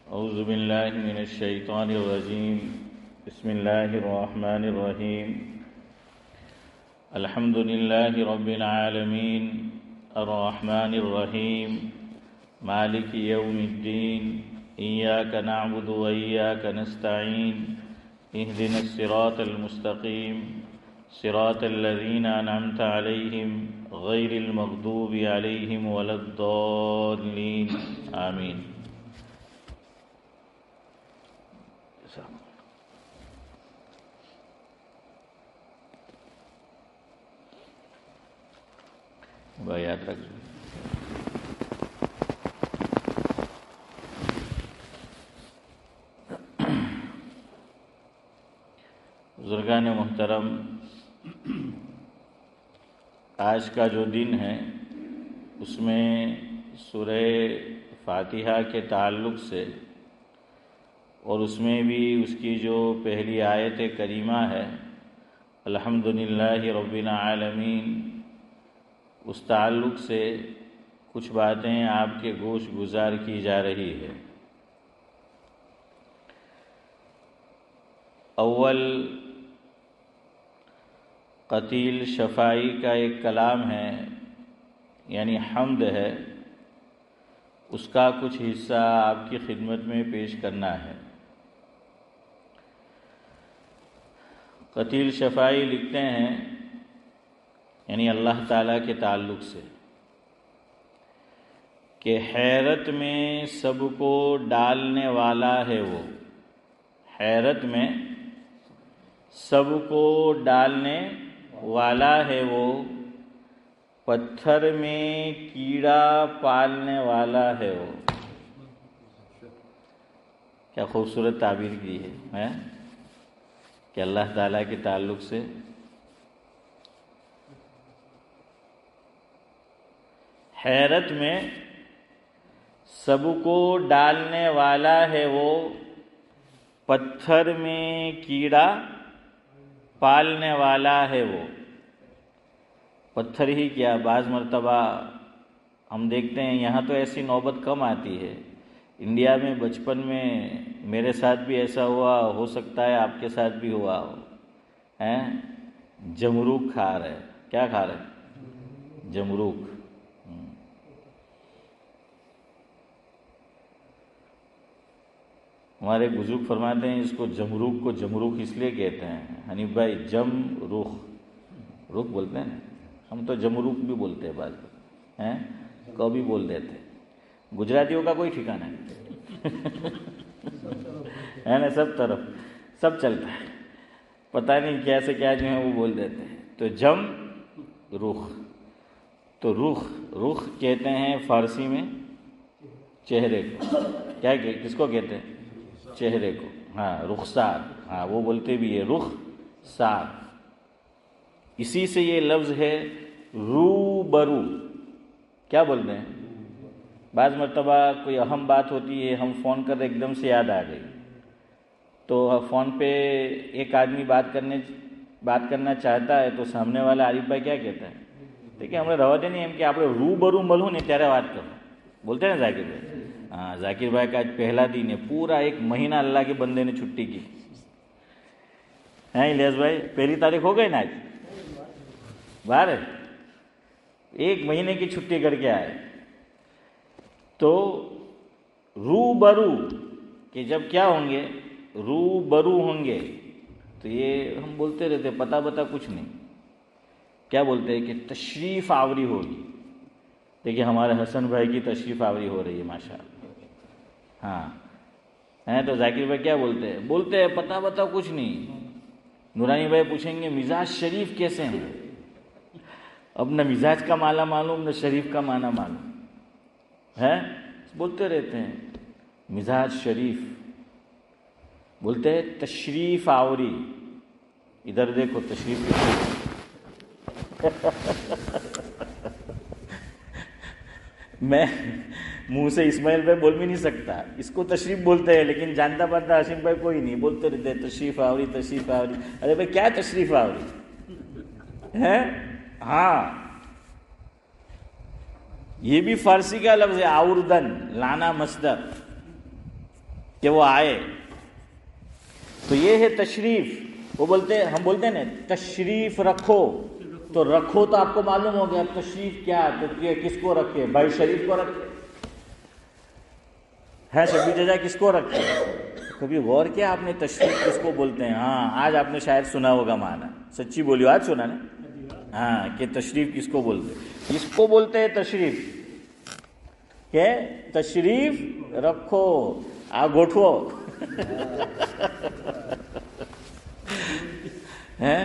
اعوذ باللہ من الشیطان الرجیم بسم اللہ الرحمن الرحیم الحمد للہ رب العالمین الرحمن الرحیم مالک یوم الدین ایاک نعبد و ایاک نستعین اہدنا الصراط المستقیم صراط الذین انعمت علیہم غیر المغضوب علیہم ولا الضالین آمین۔ یاد رکھ بزرگان محترم، آج کا جو دن ہے اس میں سورہ فاتحہ کے تعلق سے اور اس میں بھی اس کی جو پہلی آیت کریمہ ہے الحمدللہ رب العالمین، اس تعلق سے کچھ باتیں آپ کے گوش گزار کی جا رہی ہے۔ اول قتیل شفاعی کا ایک کلام ہے، یعنی حمد ہے، اس کا کچھ حصہ آپ کی خدمت میں پیش کرنا ہے۔ قتیل شفاعی لکھتے ہیں، یعنی اللہ تعالیٰ کے تعلق سے، کہ حیرت میں سب کو ڈالنے والا ہے وہ، حیرت میں سب کو ڈالنے والا ہے وہ، پتھر میں کیڑا پالنے والا ہے وہ۔ کیا خوبصورت تعبیر کی ہے کہ اللہ تعالیٰ کے تعلق سے حیرت میں سب کو ڈالنے والا ہے وہ، پتھر میں کیڑا پالنے والا ہے وہ۔ پتھر ہی کیا، بعض مرتبہ ہم دیکھتے ہیں یہاں تو ایسی نوبت کم آتی ہے، انڈیا میں بچپن میں میرے ساتھ بھی ایسا ہوا، ہو سکتا ہے آپ کے ساتھ بھی ہوا ہو، جمروک کھا رہے، کیا کھا رہے؟ جمروک۔ ہمارے بزرگ فرماتے ہیں اس کو جمروک کو جمروک اس لیے کہتے ہیں، حنیف بھائی، جم روخ بولتے ہیں نا، ہم تو جمروک بھی بولتے ہیں، بعض کبھی بول دیتے۔ گجراتیوں کا کوئی ٹھکانہ ہے نا، سب طرف سب چلتا ہے، پتہ نہیں کیسے کیا جو ہے وہ بول دیتے ہیں۔ تو جم روخ، تو رخ کہتے ہیں فارسی میں چہرے کو، کیا کس کو کہتے ہیں؟ چہرے کو، رخسار، وہ بولتے بھی ہے رخسار۔ اسی سے یہ لفظ ہے روبرو، کیا بولتے ہیں؟ بعض مرتبہ کوئی اہم بات ہوتی ہے، ہم فون کر ایک دم سے یاد آ گئی، تو فون پہ ایک آدمی بات کرنا چاہتا ہے تو سامنے والا عارف بھائی کیا کہتا ہے؟ دیکھیں ہمیں روا دے نہیں، ہم کہ آپ روبرو ملو نہیں تیرے بات کرو، بولتے ہیں نا ذاکر بھائی۔ ذاکر بھائی کا آج پہلا دن ہے، پورا ایک مہینہ اللہ کے بندے نے چھٹی کی ہے۔ الیاس بھائی پہلی تاریخ ہو گئی نا، آج باہر ہے، ایک مہینے کی چھٹی کر کے آئے۔ تو روبرو کہ جب کیا ہوں گے؟ روبرو ہوں گے، تو یہ ہم بولتے رہتے پتہ کچھ نہیں، کیا بولتے ہیں کہ تشریف آوری ہوگی۔ دیکھیے ہمارے حسن بھائی کی تشریف آوری ہو رہی ہے ماشاءاللہ، تو ذاکر بھائی کیا بولتے ہیں پتہ کچھ نہیں۔ نورانی بھائی پوچھیں گے مزاج شریف کیسے ہیں؟ اب نہ مزاج کا معنی معلوم، نہ شریف کا معنی معلوم ہے، بولتے رہتے ہیں مزاج شریف، بولتے ہیں تشریف آوری۔ ادھر دیکھو تشریف میں منہ سے اسماعیل بھائی بول بھی نہیں سکتا، اس کو تشریف بولتے ہیں، لیکن جانتا پڑتا ہاشم بھائی کوئی نہیں، بولتے رہتے تشریف آوری تشریف آوری۔ ارے بھائی کیا تشریف آوری ہے؟ یہ بھی فارسی کا لفظ ہے، آوردن، لانا مصدر، کہ وہ آئے. تو یہ ہے تشریف. وہ بولتے ہم بولتے ہیں نا تشریف رکھو, تو رکھو تو آپ کو معلوم ہو گیا. اب تشریف کیا, تو کس کو رکھے؟ بھائی شریف کو رکھے ہے, شبی ججا کس کو رکھے؟ کبھی غور کیا آپ نے تشریف کس کو بولتے ہیں؟ ہاں آج آپ نے شاید سنا ہوگا معنی, سچی بولیو آج سنا نا. ہاں کہ تشریف کس کو بولتے ہیں؟ کس کو بولتے ہیں تشریف؟ کہ تشریف رکھو, آ گوٹھو ہے.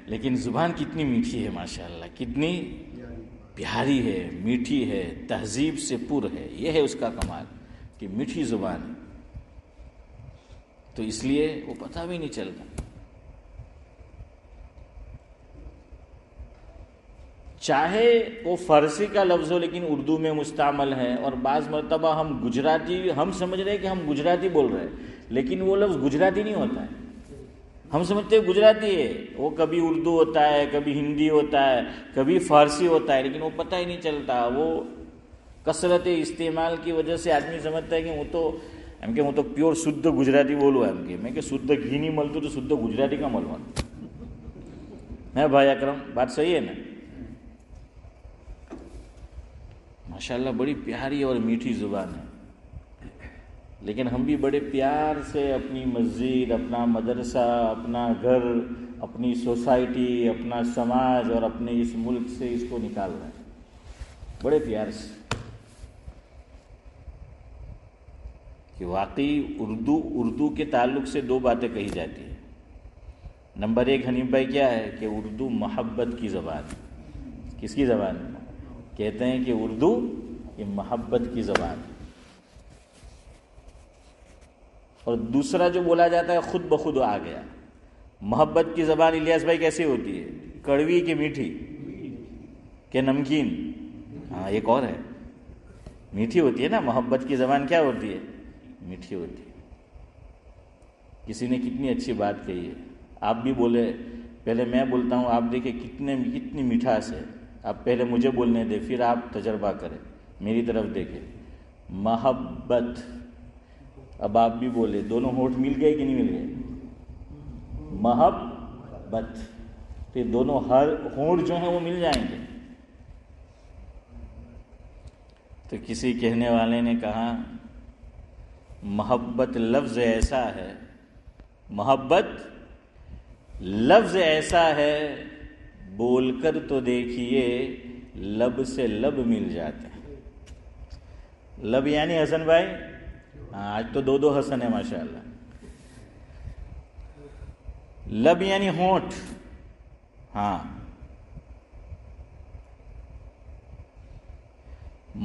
لیکن زبان کتنی میٹھی ہے ماشاءاللہ, کتنی پیاری ہے, میٹھی ہے, تہذیب سے پر ہے. یہ ہے اس کا کمال کہ میٹھی زبان ہے, تو اس لیے وہ پتہ بھی نہیں چلتا. چاہے وہ فارسی کا لفظ ہو لیکن اردو میں مستعمل ہے, اور بعض مرتبہ ہم گجراتی, ہم سمجھ رہے ہیں کہ ہم گجراتی بول رہے ہیں, لیکن وہ لفظ گجراتی نہیں ہوتا ہے. ہم سمجھتے ہیں گجراتی ہے, وہ کبھی اردو ہوتا ہے, کبھی ہندی ہوتا ہے, کبھی فارسی ہوتا ہے, لیکن وہ پتہ ہی نہیں چلتا. وہ کثرت استعمال کی وجہ سے آدمی سمجھتا ہے کہ وہ تو پیور شدھ گجراتی بولو ہے. میں کہ شدھ گھی نہیں ملتا تو شدھ گجراتی کا ملوا ہے. بھائی اکرم بات صحیح ہے نا؟ ماشاءاللہ بڑی پیاری اور میٹھی زبان ہے. لیکن ہم بھی بڑے پیار سے اپنی مسجد, اپنا مدرسہ, اپنا گھر, اپنی سوسائٹی, اپنا سماج اور اپنے اس ملک سے اس کو نکال رہے ہیں بڑے پیار سے. کہ واقعی اردو کے تعلق سے دو باتیں کہی جاتی ہیں. نمبر ایک حنیف بھائی کیا ہے کہ اردو محبت کی زبان ہے. کس کی زبان ہے؟ کہتے ہیں کہ اردو یہ محبت کی زبان ہے. اور دوسرا جو بولا جاتا ہے خود بخود آ گیا. محبت کی زبان الیاس بھائی کیسی ہوتی ہے؟ کڑوی کہ میٹھی کہ نمکین؟ ہاں ایک اور ہے, میٹھی ہوتی ہے نا. محبت کی زبان کیا ہوتی ہے؟ میٹھی ہوتی ہے. کسی نے کتنی اچھی بات کہی ہے, آپ بھی بولے, پہلے میں بولتا ہوں, آپ دیکھیں کتنی میٹھاس ہے. آپ پہلے مجھے بولنے دیں, پھر آپ تجربہ کریں, میری طرف دیکھیں. محبت. اب آپ بھی بولے, دونوں ہونٹ مل گئے کہ نہیں مل گئے؟ محبت. تو دونوں ہر ہونٹ جو ہیں وہ مل جائیں گے. تو کسی کہنے والے نے کہا محبت لفظ ایسا ہے, محبت لفظ ایسا ہے, بول کر تو دیکھیے لب سے لب مل جاتے ہیں. لب یعنی حسن بھائی, آج تو دو حسن ہے ماشاءاللہ. لب یعنی ہونٹ. ہاں,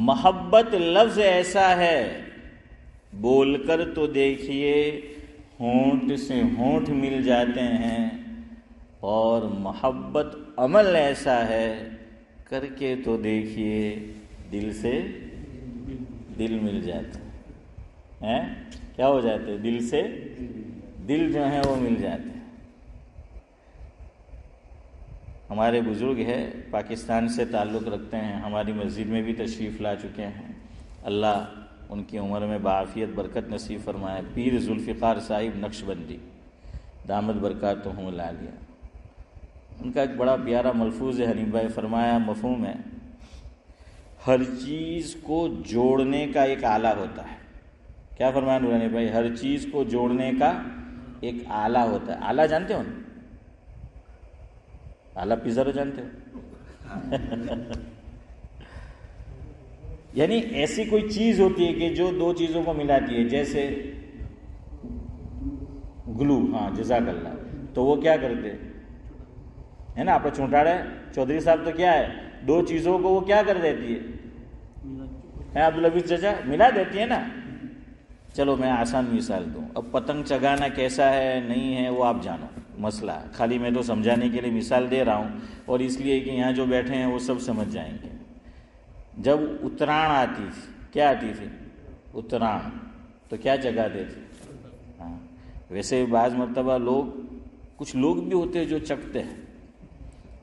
محبت لفظ ایسا ہے, بول کر تو دیکھیے ہونٹ سے ہونٹ مل جاتے ہیں. اور محبت عمل ایسا ہے, کر کے تو دیکھیے دل سے دل مل جاتے ہیں. کیا ہو جاتے؟ دل سے دل جو ہیں وہ مل جاتے ہیں. ہمارے بزرگ ہے پاکستان سے تعلق رکھتے ہیں, ہماری مسجد میں بھی تشریف لا چکے ہیں. اللہ ان کی عمر میں بعافیت برکت نصیب فرمائے. پیر ذوالفقار صاحب نقشبندی دامت برکاتہم العالیہ. ان کا ایک بڑا پیارا ملفوظ ہے حنیف بھائی, فرمایا مفہوم ہے, ہر چیز کو جوڑنے کا ایک آلہ ہوتا ہے. کیا فرمایا نورانی بھائی؟ ہر چیز کو جوڑنے کا ایک آلہ ہوتا ہے. آلہ جانتے ہو نا؟ آلہ پیزا تو جانتے ہو یعنی ایسی کوئی چیز ہوتی ہے کہ جو دو چیزوں کو ملاتی ہے, جیسے گلو. ہاں جزاک اللہ. تو وہ کیا کرتے ہے نا, آپ چونٹاڑے چودھری صاحب, تو کیا ہے, دو چیزوں کو وہ کیا کر دیتی ہے عبدالحفیظ چچا, ملا دیتی ہے نا. چلو میں آسان مثال دوں. اب پتنگ چگانا کیسا ہے نہیں ہے وہ آپ جانو مسئلہ, خالی میں تو سمجھانے کے لیے مثال دے رہا ہوں, اور اس لیے کہ یہاں جو بیٹھے ہیں وہ سب سمجھ جائیں گے. جب اتران آتی تھی, کیا آتی تھی؟ اتران, تو کیا چگاتے تھے؟ ہاں. ویسے بعض مرتبہ کچھ لوگ بھی ہوتے ہیں جو چکتے ہیں.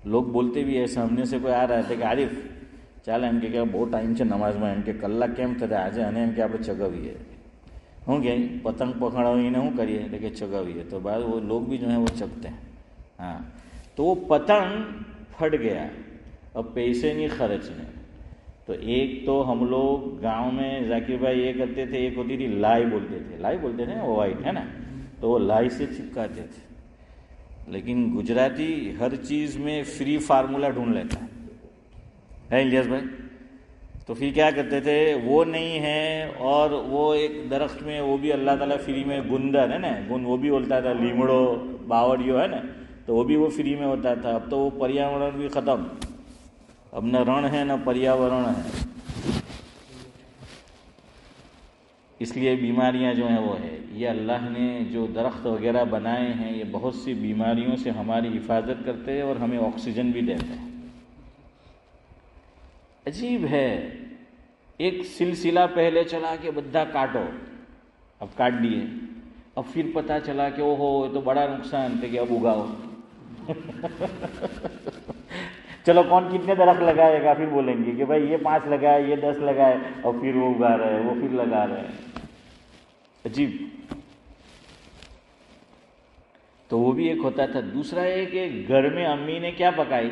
لوگ بولتے بھی ہے, سامنے سے کوئی آ رہا ہے کہ عارف چال એમ કે બહુ ટાઈમ છે નમાઝમાં, એમ કે કલાક કેમ થતા આજે અને એમ કે આપણે ચગાવીએ. ہوں گے پتنگ پکڑا ہوئی نے ہوں کریے لیکن چگاوی ہے تو بعد وہ لوگ بھی جو ہیں وہ چگتے ہیں. ہاں تو وہ پتنگ پھٹ گیا، اب پیسے نہیں خرچنے. تو ایک تو ہم لوگ گاؤں میں ذاکر بھائی یہ کرتے تھے، ایک ہوتی تھی لائی بولتے تھے وہ وائٹ ہے نا، تو وہ لائی سے چپکاتے تھے. لیکن گجراتی ہر چیز میں فری فارمولا ڈھونڈ لیتا ہے الیاس بھائی. تو پھر کیا کرتے تھے، وہ نہیں ہے اور وہ ایک درخت میں وہ بھی اللہ تعالیٰ فری میں گندر ہے نا، گند وہ بھی بولتا تھا، لیمڑو باوڑیو ہے نا، تو وہ بھی وہ فری میں ہوتا تھا. اب تو وہ پریاورن بھی ختم، اب نہ رن ہے نہ پریاورن ہے، اس لیے بیماریاں جو ہیں وہ ہے. یہ اللہ نے جو درخت وغیرہ بنائے ہیں یہ بہت سی بیماریوں سے ہماری حفاظت کرتے ہیں اور ہمیں آکسیجن بھی دیتے ہیں. عجیب ہے، ایک سلسلہ پہلے چلا کہ بدھا کاٹو، اب کاٹ دیے، اب پھر پتہ چلا کہ او ہو یہ تو بڑا نقصان تھے کہ اب اگاؤ. چلو کون کتنے درخت لگائے گا، پھر بولیں گے کہ بھائی یہ 5 لگائے یہ 10 لگائے، اور پھر وہ اگا رہے ہیں، وہ پھر لگا رہے ہیں. عجیب. تو وہ بھی ایک ہوتا تھا. دوسرا ہے کہ گھر میں امی نے کیا پکائی،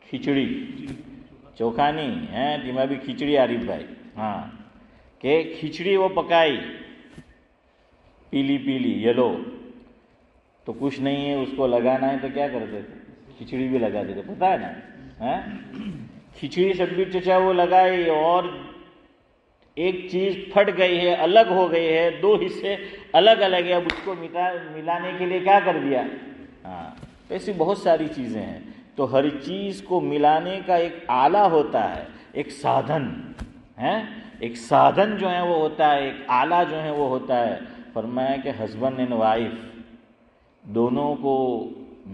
کھچڑی، چوکھا نہیں ہے دماغ بھی کھچڑی عارف بھائی، ہاں کہ کھچڑی وہ پکائی پیلی پیلی یلو، تو کچھ نہیں ہے اس کو لگانا ہے تو کیا کرتے تھے، کھچڑی بھی لگا دیتے، پتہ ہے نا. کھچڑی شبیر چچا وہ لگائی اور ایک چیز پھٹ گئی ہے، الگ ہو گئی ہے، 2 حصے الگ الگ ہے، اب اس کو ملانے کے لیے کیا کر دیا. ہاں ایسی بہت ساری چیزیں ہیں. تو ہر چیز کو ملانے کا ایک آلہ ہوتا ہے، ایک سادھن ہے، ایک سادھن جو ہے وہ ہوتا ہے، ایک آلہ جو ہے وہ ہوتا ہے. فرمایا کہ ہسبینڈ اینڈ وائف دونوں کو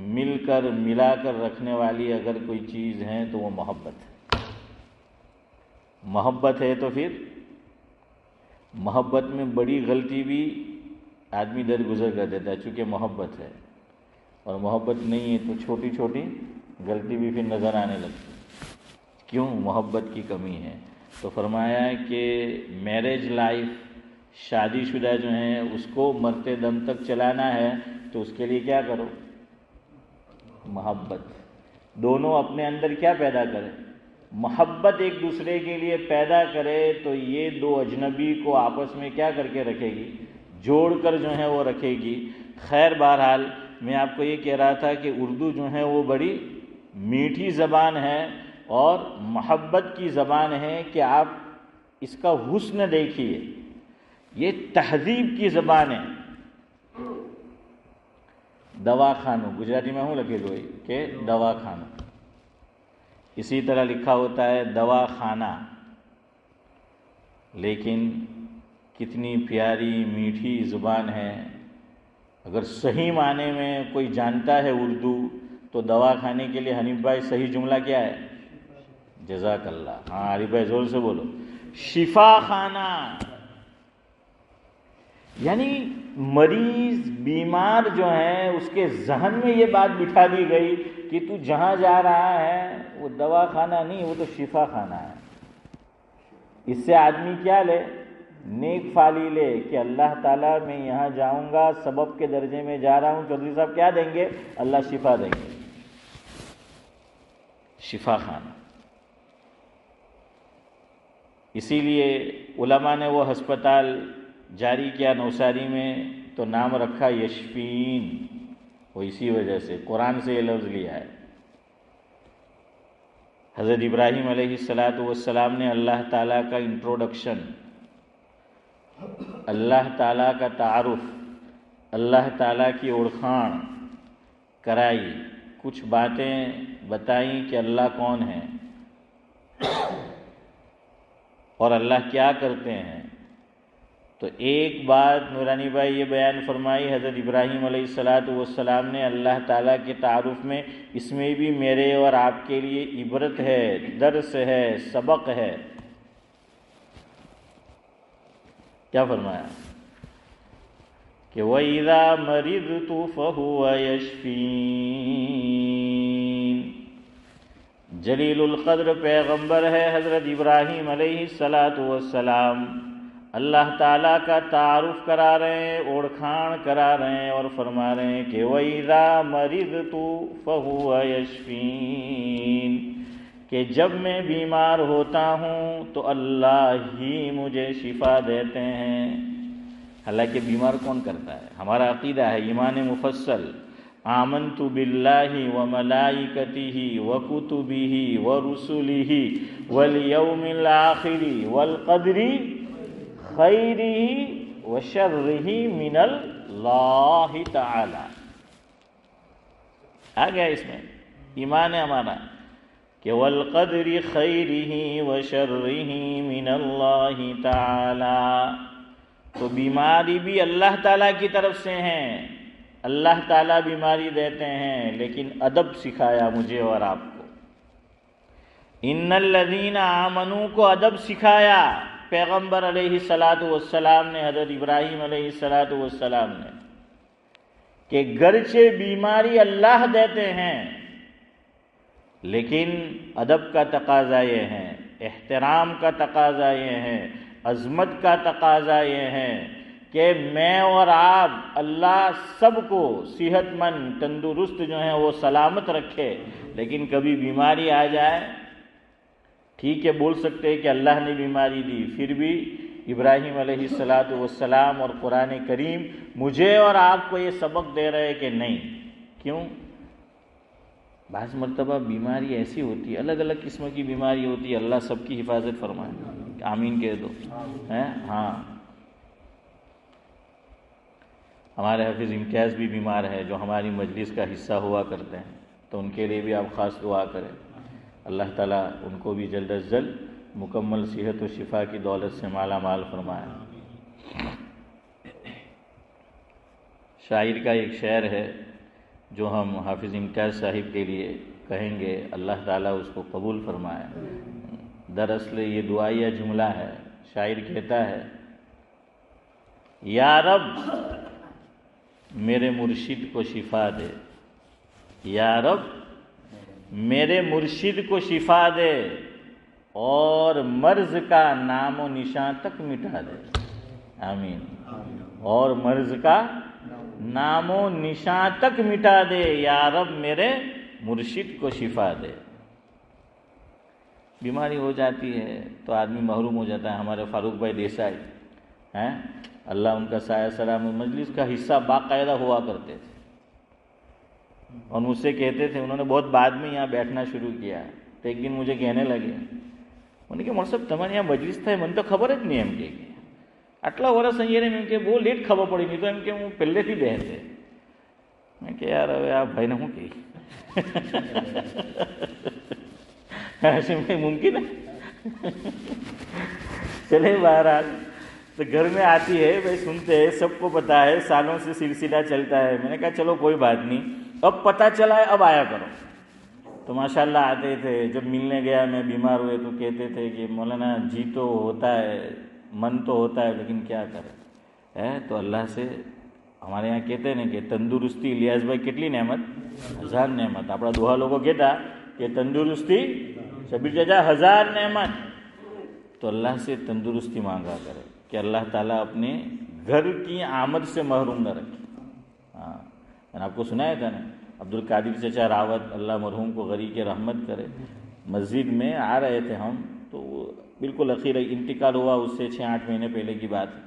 مل کر ملا کر رکھنے والی اگر کوئی چیز ہے تو وہ محبت ہے. محبت ہے تو پھر محبت میں بڑی غلطی بھی آدمی درگزر کر دیتا ہے چونکہ محبت ہے، اور محبت نہیں ہے تو چھوٹی چھوٹی غلطی بھی پھر نظر آنے لگتی. کیوں؟ محبت کی کمی ہے. تو فرمایا ہے کہ میرج لائف، شادی شدہ جو ہیں اس کو مرتے دم تک چلانا ہے تو اس کے لیے کیا کرو، محبت. دونوں اپنے اندر کیا پیدا کریں، محبت ایک دوسرے کے لیے پیدا کرے تو یہ 2 اجنبی کو آپس میں کیا کر کے رکھے گی، جوڑ کر جو ہے وہ رکھے گی. خیر بہرحال میں آپ کو یہ کہہ رہا تھا کہ اردو جو ہے وہ بڑی میٹھی زبان ہے اور محبت کی زبان ہے کہ آپ اس کا حسن دیکھیے. یہ تہذیب کی زبان ہے. دواخانو گجراتی میں ہوں لکھے ہوئے کہ دواخانو، اسی طرح لکھا ہوتا ہے دواخانہ. لیکن کتنی پیاری میٹھی زبان ہے. اگر صحیح معنی میں کوئی جانتا ہے اردو تو دواخانے کے لیے حنیف بھائی صحیح جملہ کیا ہے، جزاک اللہ. ہاں عارف بھائی زور سے بولو، شفا خانہ. یعنی مریض بیمار جو ہے اس کے ذہن میں یہ بات بٹھا دی گئی کہ تو جہاں جا رہا ہے وہ دوا خانہ نہیں، وہ تو شفا خانہ ہے. اس سے آدمی کیا لے، نیک فالی لے کہ اللہ تعالیٰ میں یہاں جاؤں گا سبب کے درجے میں جا رہا ہوں، چودھری صاحب کیا دیں گے، اللہ شفا دیں گے. شفا خانہ. اسی لیے علماء نے وہ ہسپتال جاری کیا نوساری میں تو نام رکھا یشفین، وہ اسی وجہ سے قرآن سے یہ لفظ لیا ہے. حضرت ابراہیم علیہ السلام نے اللہ تعالیٰ کا انٹروڈکشن، اللہ تعالیٰ کا تعارف، اللہ تعالیٰ کی اوڑکھان کرائی، کچھ باتیں بتائیں کہ اللہ کون ہے اور اللہ کیا کرتے ہیں. تو ایک بات نورانی بھائی یہ بیان فرمائی حضرت ابراہیم علیہ السلام نے اللہ تعالیٰ کے تعارف میں، اس میں بھی میرے اور آپ کے لیے عبرت ہے، درس ہے، سبق ہے. کیا فرمایا کہ وَإِذَا مَرِضْتُ فَهُوَ يَشْفِينِ. جلیل القدر پیغمبر ہے حضرت ابراہیم علیہ السلام. اللہ تعالیٰ کا تعارف کرا رہے ہیں، اوڑکھان کرا رہے ہیں اور فرما رہے ہیں کہ وَإِذَا مَرِضْتُ فَهُوَ يَشْفِينِ، کہ جب میں بیمار ہوتا ہوں تو اللہ ہی مجھے شفا دیتے ہیں۔ حالانکہ بیمار کون کرتا ہے؟ ہمارا عقیدہ ہے، ایمان مفصل، آمنت باللہ وملائکتہ وکتبہ ورسلہ والیوم الآخر والقدر خیرہ وشرہ من اللہ تعالی۔ آ گیا اس میں ایمان ہے ہمارا کہ والقدر خیرہ وشرہ من اللہ تعالی، تو بیماری بھی اللہ تعالیٰ کی طرف سے ہیں، اللہ تعالیٰ بیماری دیتے ہیں، لیکن ادب سکھایا مجھے اور آپ کو۔ ان الذین آمنوا کو ادب سکھایا پیغمبر علیہ السلام نے، حضرت ابراہیم علیہ السلام نے، کہ گرچہ بیماری اللہ دیتے ہیں لیکن ادب کا تقاضا یہ ہے، احترام کا تقاضا یہ ہے، عظمت کا تقاضا یہ ہے کہ میں اور آپ، اللہ سب کو صحت مند تندرست جو ہیں وہ سلامت رکھے، لیکن کبھی بیماری آ جائے، ٹھیک ہے بول سکتے ہیں کہ اللہ نے بیماری دی، پھر بھی ابراہیم علیہ السلام اور قرآن کریم مجھے اور آپ کو یہ سبق دے رہے کہ نہیں۔ کیوں؟ بعض مرتبہ بیماری ایسی ہوتی ہے، الگ الگ قسم کی بیماری ہوتی ہے، اللہ سب کی حفاظت فرمائے، آمین کہہ دو۔ ہاں، ہمارے حافظ امتیاز بھی بیمار ہے جو ہماری مجلس کا حصہ ہوا کرتے ہیں، تو ان کے لیے بھی آپ خاص دعا کریں، اللہ تعالیٰ ان کو بھی جلد از جلد مکمل صحت و شفا کی دولت سے مالا مال فرمائے۔ شاعر کا ایک شعر ہے جو ہم حافظ امتیاز صاحب کے لیے کہیں گے، اللہ تعالیٰ اس کو قبول فرمائے۔ دراصل یہ دعائیہ جملہ ہے۔ شاعر کہتا ہے، یا رب میرے مرشد کو شفا دے، یا رب میرے مرشد کو شفا دے اور مرض کا نام و نشان تک مٹا دے، آمین، اور مرض کا نام و نشان تک مٹا دے، یا رب میرے مرشد کو شفا دے۔ بیماری ہو جاتی ہے تو آدمی محروم ہو جاتا ہے۔ ہمارے فاروق بھائی دیسائی ہیں، اللہ ان کا سایہ سلام، مجلس کا حصہ باقاعدہ ہوا کرتے تھے اور مجھ سے کہتے تھے، انہوں نے بہت بعد میں یہاں بیٹھنا شروع کیا، تو ایک دن مجھے کہنے لگے، انہوں نے کہا مول صاحب تمہارے یہاں مجلس تھا من تو خبر જ નહીં એમ કે આટલા વર્ષ અહીંયા એમ કે બહુ લેટ ખબર પડી, નહીં તો એમ કે હું પહેલેથી બેસે। મેં કે યાર હવે આ ભાઈને શું કહી ممکن ہے۔ چلے بہرحال تو گھر میں آتی ہے، بھائی سنتے ہیں، سب کو پتا ہے، سالوں سے سلسلہ چلتا ہے۔ میں نے کہا چلو کوئی بات نہیں، اب پتہ چلا ہے اب آیا کرو۔ تو ماشاءاللہ آتے تھے۔ جب ملنے گیا میں بیمار ہوئے تو کہتے تھے کہ مولانا جی تو ہوتا ہے، من تو ہوتا ہے، لیکن کیا کرے ہے۔ تو اللہ سے ہمارے یہاں کہتے ہیں کہ تندرستی الیاس بھائی کتلی نعمت، ہزار نعمت۔ اپنا دوہا لوگوں کہتا کہ تندرستی شبیر ججا ہزار نعمت۔ تو اللہ سے تندرستی مانگا کرے کہ اللہ تعالیٰ اپنے گھر کی آمد سے محروم نہ رکھے۔ ہاں، میں نے آپ کو سنایا تھا نا، عبد القادر چچا راوت اللہ مرحوم کو غری کے رحمت کرے، مسجد میں آ رہے تھے ہم، تو بالکل اخیر انتقال ہوا، اس سے 6-8 مہینے پہلے کی بات ہے۔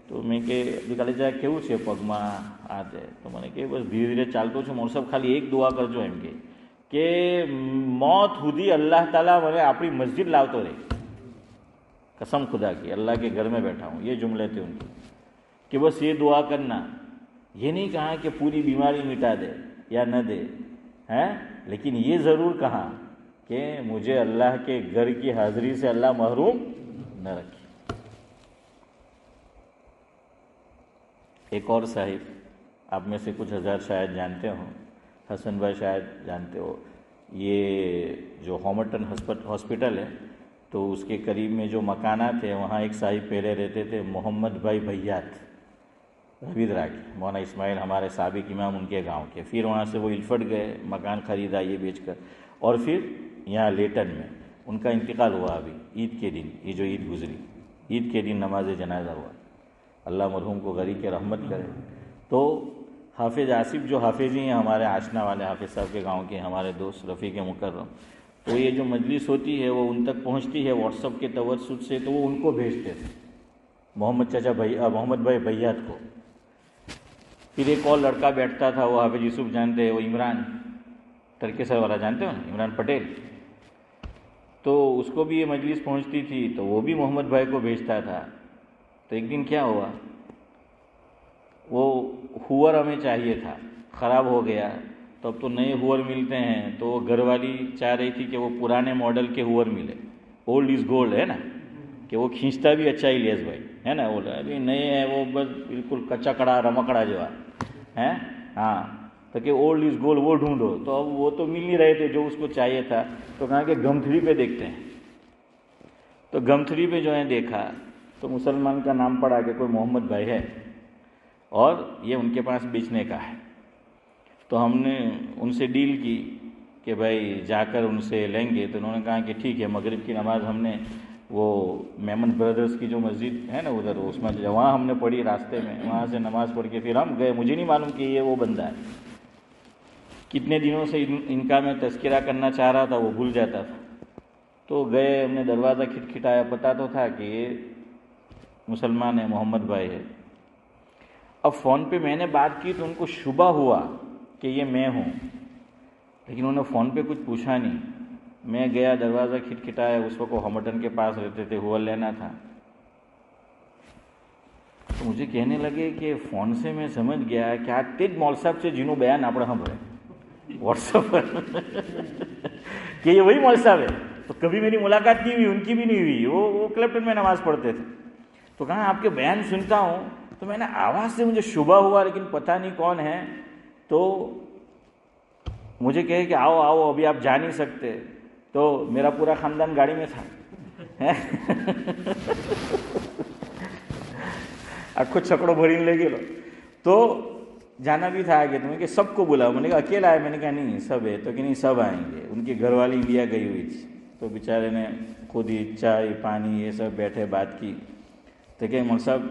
تو میں کہ عبد القادر چچا કેવું છે પગમાં આ તે? તો મને કે બસ ધીરે ધીરે ચાલતો છું મોર સાહેબ, ખાલી એક દુઆ કરજો એમ કે موت સુધી اللہ تعالیٰ મને આપણી مسجد લાવતો રહે، قسم خدا کی اللہ کے گھر میں بیٹھا ہوں۔ یہ جملے تھے ان کے کہ بس یہ دعا کرنا، یہ نہیں کہا کہ پوری بیماری مٹا دے یا نہ دے ہیں، لیکن یہ ضرور کہا کہ مجھے اللہ کے گھر کی حاضری سے اللہ محروم نہ رکھے۔ ایک اور صاحب آپ میں سے کچھ ہزار شاید جانتے ہوں، حسن بھائی شاید جانتے ہو، یہ جو ہومرٹن ہاسپٹل ہے تو اس کے قریب میں جو مکانات ہیں وہاں ایک صاحب پہلے رہتے تھے، محمد بھائی بھیات رویدرا کے، مولانا اسماعیل ہمارے سابق امام ان کے گاؤں کے۔ پھر وہاں سے وہ الفٹ گئے، مکان خریدا یہ بیچ کر، اور پھر یہاں لیٹن میں ان کا انتقال ہوا ابھی عید کے دن، یہ جو عید گزری عید کے دن نماز جنازہ ہوا، اللہ مرحوم کو غریق رحمت کرے۔ تو حافظ آصف جو حافظی ہیں ہمارے آشنا والے حافظ صاحب کے گاؤں کے ہمارے دوست رفیق مکرم، تو یہ جو مجلس ہوتی ہے وہ ان تک پہنچتی ہے واٹس ایپ کے توسط سے، تو وہ ان کو بھیجتے تھے، محمد بھائی بیات کو۔ پھر ایک اور لڑکا بیٹھتا تھا، وہ حافظ یوسف جانتے ہیں، وہ عمران ترکیسر والا جانتے ہو نا، عمران پٹیل، تو اس کو بھی یہ مجلس پہنچتی تھی، تو وہ بھی محمد بھائی کو بھیجتا تھا۔ تو ایک دن کیا ہوا، وہ ہوور ہمیں چاہیے تھا، خراب ہو گیا، تو اب تو نئے ہوور ملتے ہیں، تو وہ گھر والی چاہ رہی تھی کہ وہ پرانے ماڈل کے ہوور ملے، اولڈ از گولڈ ہے نا، کہ وہ کھینچتا بھی اچھا الیاس بھائی ہے نا، وہ ابھی نئے ہیں وہ بس بالکل کچا کڑا رمکڑا جو ہے، ہاں، تو کہ اولڈ از گولڈ وہ ڈھونڈو، تو اب وہ تو مل نہیں رہے تھے جو اس کو چاہیے تھا، تو کہا کہ گم3 پہ دیکھتے ہیں۔ تو گم3 پہ جو ہے دیکھا تو مسلمان کا نام پڑا کہ کوئی محمد بھائی ہے اور یہ ان کے پاس بیچنے کا ہے۔ تو ہم نے ان سے ڈیل کی کہ بھائی جا کر ان سے لیں گے، تو انہوں نے کہا کہ ٹھیک ہے، مغرب کی نماز ہم نے وہ میمن برادرز کی جو مسجد ہے نا ادھر، اس میں وہاں ہم نے پڑھی راستے میں، وہاں سے نماز پڑھ کے پھر ہم گئے۔ مجھے نہیں معلوم کہ یہ وہ بندہ ہے، کتنے دنوں سے ان کا میں تذکرہ کرنا چاہ رہا تھا، وہ بھول جاتا تھا۔ تو گئے، ہم نے دروازہ کھٹکھٹایا، پتہ تو تھا کہ یہ مسلمان ہے، محمد بھائی ہے۔ اب فون پہ میں نے بات کی تو ان کو شبہ ہوا کہ یہ میں ہوں، لیکن انہوں نے فون پہ کچھ پوچھا نہیں۔ میں گیا، دروازہ کھٹکھٹایا، اس وقت وہ ہمٹن کے پاس رہتے تھے، ہوا لینا تھا۔ تو مجھے کہنے لگے کہ فون سے میں سمجھ گیا کہ آج تیج مول صاحب سے جنوں بیان آپ ہم رہے واٹس ایپ پر کہ یہ وہی مول صاحب ہے۔ تو کبھی میری ملاقات نہیں ہوئی، ان کی بھی نہیں ہوئی، وہ کلپٹن میں نماز پڑھتے تھے۔ تو کہا آپ کے بیان سنتا ہوں، تو میں نے آواز سے مجھے شبہ ہوا، لیکن پتہ نہیں کون ہے۔ تو مجھے کہے کہ آؤ آؤ، ابھی آپ جا نہیں سکتے۔ تو میرا پورا خاندان گاڑی میں تھا، آخو چھکڑوں بھری لے گے لو، تو جانا بھی تھا آگے، تمہیں کہ سب کو بلاؤ۔ میں نے کہا اکیلا ہے؟ میں نے کہا نہیں سب ہے، تو کہ نہیں سب آئیں گے۔ ان کی گھر والی انڈیا گئی ہوئی تھی، تو بیچارے نے خود ہی چائے پانی یہ سب بیٹھے بات کی۔ تو کہ مول صاحب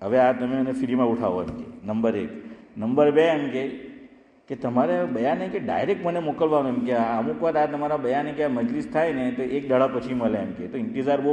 હવે આ તમે એને ફ્રીમાં ઉઠાવો એમ કે, નંબર 1. નંબર 2 એમ કે તમારે બયાને કે ડાયરેક્ટ મને મોકલવાનું એમ કે અમુક વાર આ તમારા બયાને કે મજલિસ થાય ને તો એક દાડા પછી મળે એમ કે, તો ઇંતજાર બહુ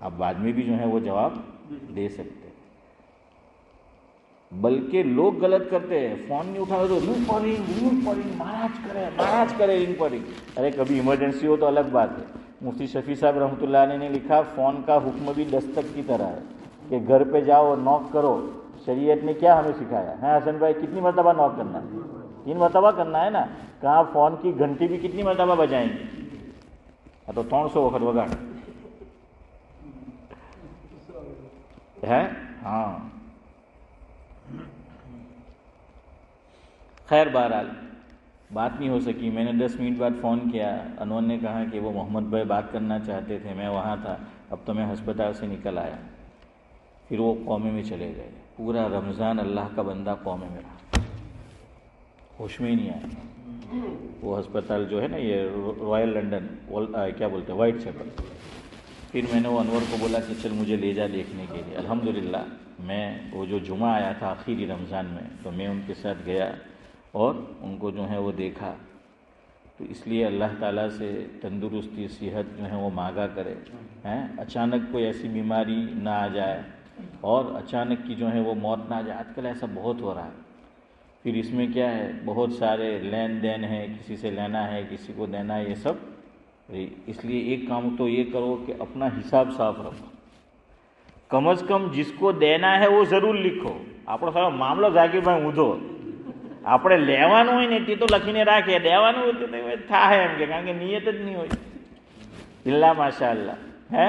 آپ بعد میں بھی جو ہے وہ جواب دے سکتے ہیں. بلکہ لوگ غلط کرتے ہیں, فون نہیں اٹھا تو رنگ پڑیں, مہاراج کرے رنگ پڑیں. ارے کبھی ایمرجنسی ہو تو الگ بات ہے. مفتی شفیع صاحب رحمۃ اللہ علیہ نے لکھا فون کا حکم بھی دستک کی طرح ہے کہ گھر پہ جاؤ اور نوک کرو. شریعت نے کیا ہمیں سکھایا ہے حسن بھائی؟ کتنی مرتبہ نوک کرنا ہے؟ 3 مرتبہ کرنا ہے نا. کہاں فون کی گھنٹی بھی کتنی مرتبہ بجائیں گے؟ تو 300 وقت وگاڑ ہے. ہاں خیر بہرحال بات نہیں ہو سکی. میں نے 10 منٹ بعد فون کیا. انور نے کہا کہ وہ محمد بھائی بات کرنا چاہتے تھے, میں وہاں تھا, اب تو میں ہسپتال سے نکل آیا. پھر وہ قومے میں چلے گئے. پورا رمضان اللہ کا بندہ قومے میں رہا, ہوش میں ہی نہیں آیا. وہ ہسپتال جو ہے نا یہ رائل لنڈن کیا بولتے ہیں وائٹ چیپل. پھر میں نے وہ انور کو بولا کہ چل مجھے لے جا دیکھنے کے لیے. الحمدللہ میں وہ جو جمعہ آیا تھا آخری رمضان میں, تو میں ان کے ساتھ گیا اور ان کو جو ہے وہ دیکھا. تو اس لیے اللہ تعالیٰ سے تندرستی صحت جو ہے وہ مانگا کرے, اچانک کوئی ایسی بیماری نہ آ جائے اور اچانک کی جو ہے وہ موت نہ آ جائے. آج کل ایسا بہت ہو رہا ہے. پھر اس میں کیا ہے, بہت سارے لین دین ہے, کسی سے لینا ہے کسی کو دینا ہے, یہ سب. اس لیے ایک کام تو یہ کرو کہ اپنا حساب صاف رکھو. کم از کم جس کو دینا ہے وہ ضرور لکھو. આપણો સારો મામલો ઝાકીરભાઈ ઊંધો, આપણે લેવાનું હોય ને તે તો લખીને રાખીએ, દેવાનું હોય તો થાય એમ કે, કારણ કે નિયત જ નહીં હોય. ઇલ્લા માશા અલ્લાહ હે.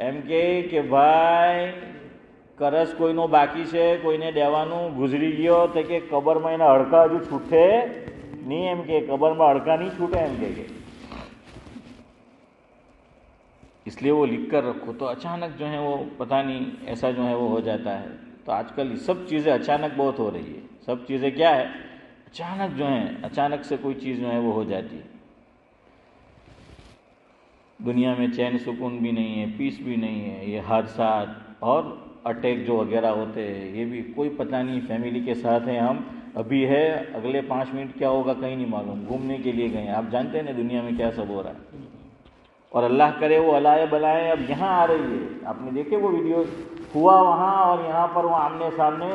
એમ કે ભાઈ કરસ કોઈનો બાકી છે, કોઈને દેવાનું ગુજરી ગયો તો કે કબરમાં એના હડકા હજુ છૂટે નહીં, એમ કે કબરમાં હડકા નહીં છૂટે એમ કે. اس لیے وہ لکھ کر رکھو. تو اچانک جو ہے وہ پتہ نہیں ایسا جو ہے وہ ہو جاتا ہے. تو آج کل یہ سب چیزیں اچانک بہت ہو رہی ہے. سب چیزیں کیا ہے, اچانک جو ہیں, اچانک سے کوئی چیز جو ہے وہ ہو جاتی ہے. دنیا میں چین سکون بھی نہیں ہے, پیس بھی نہیں ہے. یہ حادثات اور اٹیک جو وغیرہ ہوتے ہیں یہ بھی کوئی پتہ نہیں. فیملی کے ساتھ ہیں ہم, ابھی ہے, اگلے 5 منٹ کیا ہوگا کہیں نہیں معلوم. گھومنے کے لیے گئے, آپ جانتے ہیں نا دنیا میں کیا سب ہو رہا ہے. اور اللہ کرے وہ علائے بلائیں اب یہاں آ رہی ہے. آپ نے دیکھے وہ ویڈیو ہوا وہاں, اور یہاں پر وہ آمنے سامنے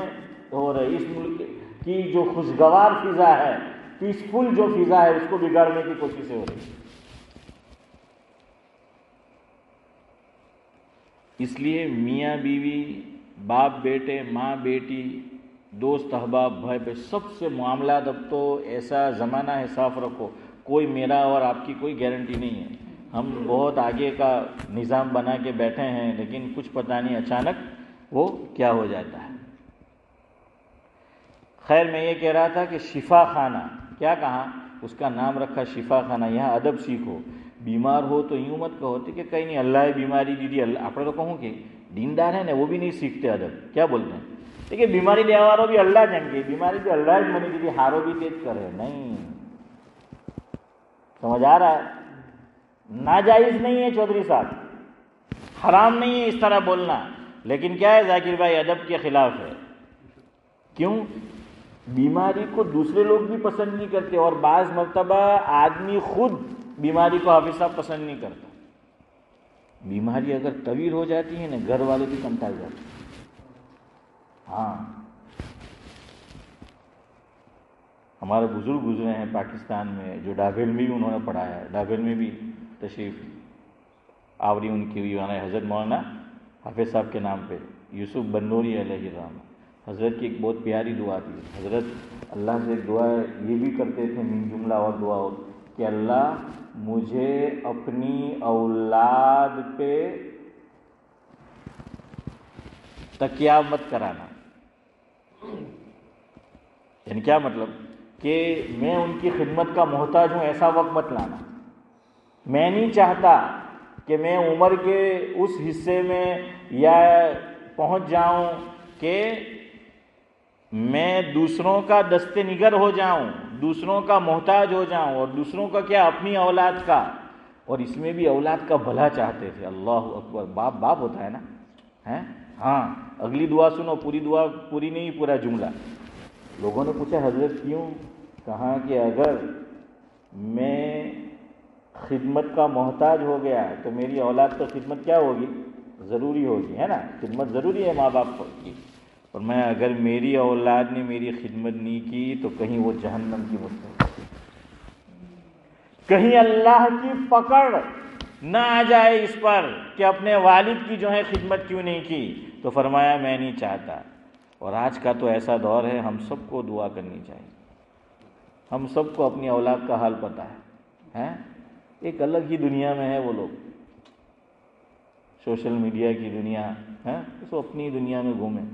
ہو رہے. اس ملک کی جو خوشگوار فضا ہے, پیسفل جو فضا ہے, اس کو بگاڑنے کی کوششیں ہو رہی. اس لیے میاں بیوی, باپ بیٹے, ماں بیٹی, دوست احباب, بھائی بھائی, سب سے معاملات اب تو ایسا زمانہ ہے, صاف رکھو. کوئی میرا اور آپ کی کوئی گارنٹی نہیں ہے. ہم بہت آگے کا نظام بنا کے بیٹھے ہیں, لیکن کچھ پتہ نہیں اچانک وہ کیا ہو جاتا ہے. خیر میں یہ کہہ رہا تھا کہ شفا خانہ کیا کہا, اس کا نام رکھا شفا خانہ. یہاں ادب سیکھو. بیمار ہو تو یوں مت کہو کہ کہیں نہیں اللہ بیماری دیدی اللہ. آپ تو کہوں کہ دیندار ہے نا وہ بھی نہیں سیکھتے ادب. کیا بولتے ہیں, دیکھیے بیماری دیوارو بھی اللہ جان کے, بیماری بھی اللہ منی دیدی ہارو بھی تیز کرے. نہیں سمجھ آ رہا ہے؟ ناجائز نہیں ہے چودھری صاحب, حرام نہیں ہے اس طرح بولنا, لیکن کیا ہے ذاکر بھائی, ادب کے خلاف ہے. کیوں؟ بیماری کو دوسرے لوگ بھی پسند نہیں کرتے, اور بعض مرتبہ آدمی خود بیماری کو حافظ صاحب پسند نہیں کرتا. بیماری اگر طویل ہو جاتی ہے نا, گھر والے بھی کنٹال جاتے ہیں. ہاں ہمارے بزرگ گزرے ہیں پاکستان میں, جو ڈابھیل میں بھی انہوں نے پڑھایا ہے. ڈابھیل میں بھی تشریف آوری ان کی ہوئی حضرت مولانا حافظ صاحب کے نام پہ, یوسف بنوری علیہ الرحمہ. حضرت کی ایک بہت پیاری دعا تھی. حضرت اللہ سے ایک دعا یہ بھی کرتے تھے, من جملہ اور دعا ہو, کہ اللہ مجھے اپنی اولاد پہ تکیہ مت کرانا. یعنی کیا مطلب, کہ میں ان کی خدمت کا محتاج ہوں ایسا وقت مت لانا. میں نہیں چاہتا کہ میں عمر کے اس حصے میں یا پہنچ جاؤں کہ میں دوسروں کا دست نگر ہو جاؤں, دوسروں کا محتاج ہو جاؤں, اور دوسروں کا کیا, اپنی اولاد کا. اور اس میں بھی اولاد کا بھلا چاہتے تھے. اللہ اکبر, باپ باپ ہوتا ہے نا. ہاں اگلی دعا سنو, پوری دعا پوری نہیں, پورا جملہ. لوگوں نے پوچھا حضرت کیوں, کہا کہ اگر میں خدمت کا محتاج ہو گیا تو میری اولاد تو خدمت کیا ہوگی؟ ضروری ہوگی، ہے نا؟ خدمت ضروری ہے ماں باپ کی. اور میں اگر میری اولاد نے میری خدمت نہیں کی تو کہیں وہ جہنم کی مستحق، کہیں اللہ کی پکڑ نہ آ جائے اس پر کہ اپنے والد کی جو ہے خدمت کیوں نہیں کی. تو فرمایا میں نہیں چاہتا. اور آج کا تو ایسا دور ہے، ہم سب کو دعا کرنی چاہیے. ہم سب کو اپنی اولاد کا حال پتہ ہے. ایک الگ ہی دنیا میں ہے وہ لوگ، سوشل میڈیا کی دنیا ہے، تو اپنی دنیا میں گھومیں.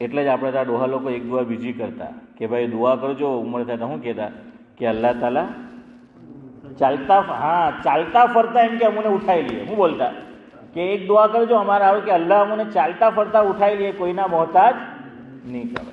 એટલે જ આપણે ત્યાં ડોહા લોકો એક દુઆ બીજી કરતા કે ભાઈ દુઆ કરજો. ઉંમર થાય તો શું કહેતા કે અલ્લાહ તાલા ચાલતા ફરતા એમ કે અમને ઉઠાઈ લે. હું બોલતા કે એક દુઆ કરજો અમારે આવું કે અલ્લાહ અમને ચાલતા ફરતા ઉઠાઈ લે, કોઈના મોહતાજ નહીં કરે.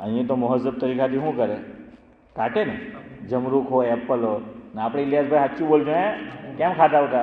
અહીં તો મહોઝબ તરીકાથી શું કરે? કાટે ને. જમરૂખ હોય, એપલ હોય. ને આપણે ઇલિયાસભાઈ સાચું બોલજો, હે કેમ ખાતા હતા?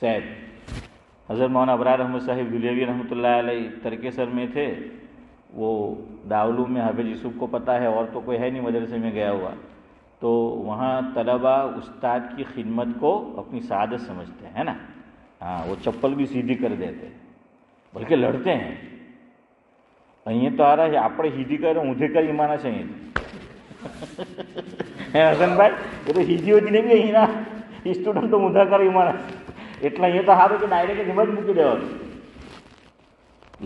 سیب. حضرت مولانا ابرار احمد صاحب دہلوی رحمۃ اللہ علیہ ترکیسر میں تھے. وہ دارالعلوم میں حافظ یوسف کو پتہ ہے، اور تو کوئی ہے نہیں مدرسے میں گیا ہوا، تو وہاں طلبہ استاد کی خدمت کو اپنی سعادت سمجھتے ہیں نا. ہاں، وہ چپل بھی سیدھی کر دیتے بلکہ لڑتے ہیں. અહીંયા તો આ આપણે સીધી કરે ઊંધે કરી માના છે હસનભાઈ, એ તો સીધી હોતી નહીં, અહીંના સ્ટુડન્ટ તો ઊંધા કરી માના, એટલે અહીંયા તો સારું કે ડાયરેક્ટ હિંમત મૂકી દેવાનું.